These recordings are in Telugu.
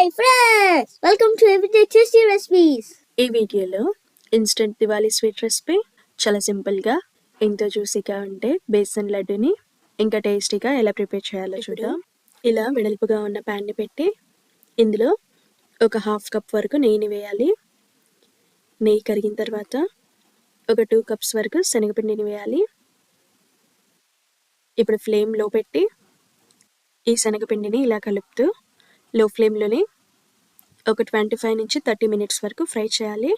Hi friends, welcome to everyday tasty recipes. ఈ వీడియోలో ఇన్స్టెంట్ దివాళీ స్వీట్ రెసిపీ చాలా సింపుల్గా ఎంతో జ్యూసీగా ఉంటే బేసన్ లడ్డుని ఇంకా టేస్టీగా ఎలా ప్రిపేర్ చేయాలో చూద్దాం. ఇలా వెడల్పుగా ఉన్న ప్యాన్ని పెట్టి ఇందులో ఒక హాఫ్ కప్ వరకు నెయ్యిని వేయాలి. నెయ్యి కరిగిన తర్వాత ఒక 2 కప్స్ వరకు శనగపిండిని వేయాలి. ఇప్పుడు ఫ్లేమ్లో పెట్టి ఈ శనగపిండిని ఇలా కలుపుతూ లో ఫ్లేమ్లోనే ఒక 25 నుంచి 30 మినిట్స్ వరకు ఫ్రై చేయాలి.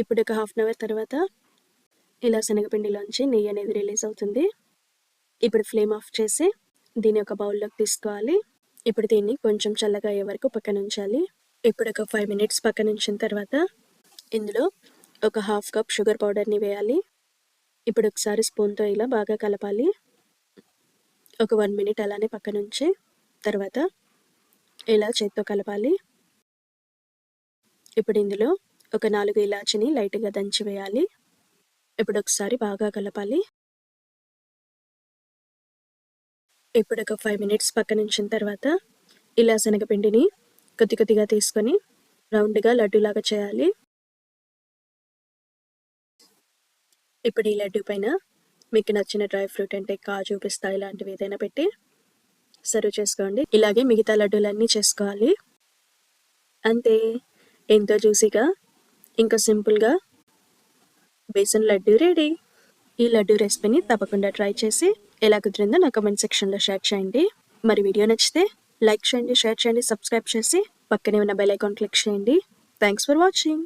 ఇప్పుడు ఒక హాఫ్ అన్ అవర్ తర్వాత ఇలా శనగపిండిలోంచి నెయ్యి అనేది రిలీజ్ అవుతుంది. ఇప్పుడు ఫ్లేమ్ ఆఫ్ చేసి దీన్ని ఒక బౌల్లోకి తీసుకోవాలి. ఇప్పుడు దీన్ని కొంచెం చల్లగా అయ్యే వరకు పక్కన ఉంచాలి. ఇప్పుడు ఒక 5 మినిట్స్ పక్కన ఉంచిన తర్వాత ఇందులో ఒక హాఫ్ కప్ షుగర్ పౌడర్ని వేయాలి. ఇప్పుడు ఒకసారి స్పూన్తో ఇలా బాగా కలపాలి. ఒక 1 మినిట్ అలానే పక్కన ఉంచి తర్వాత ఇలా చేత్తో కలపాలి. ఇప్పుడు ఇందులో ఒక 4 ఇలాచిని లైట్గా దంచి వేయాలి. ఇప్పుడు ఒకసారి బాగా కలపాలి. ఇప్పుడు ఒక 5 మినిట్స్ పక్కన ఉంచిన తర్వాత ఇలా శనగపిండిని కొద్ది కొద్దిగా తీసుకొని రౌండ్గా లడ్డూలాగా చేయాలి. ఇప్పుడు ఈ లడ్డు పైన మీకు నచ్చిన డ్రై ఫ్రూట్ అంటే కాజు, పిస్తా ఇలాంటివి ఏదైనా పెట్టి సర్వ్ చేసుకోండి. ఇలాగే మిగతా లడ్డూలన్నీ చేసుకోవాలి. అంతే, ఎంతో జ్యూసీగా ఇంకా సింపుల్గా బేసన్ లడ్డు రెడీ. ఈ లడ్డు రెసిపీని తప్పకుండా ట్రై చేసి ఎలా కుదిరిందో నా కామెంట్ సెక్షన్లో షేర్ చేయండి. మరి వీడియో నచ్చితే లైక్ చేయండి, షేర్ చేయండి, సబ్స్క్రైబ్ చేసి పక్కనే ఉన్న బెల్ ఐకాన్ క్లిక్ చేయండి. Thanks for watching.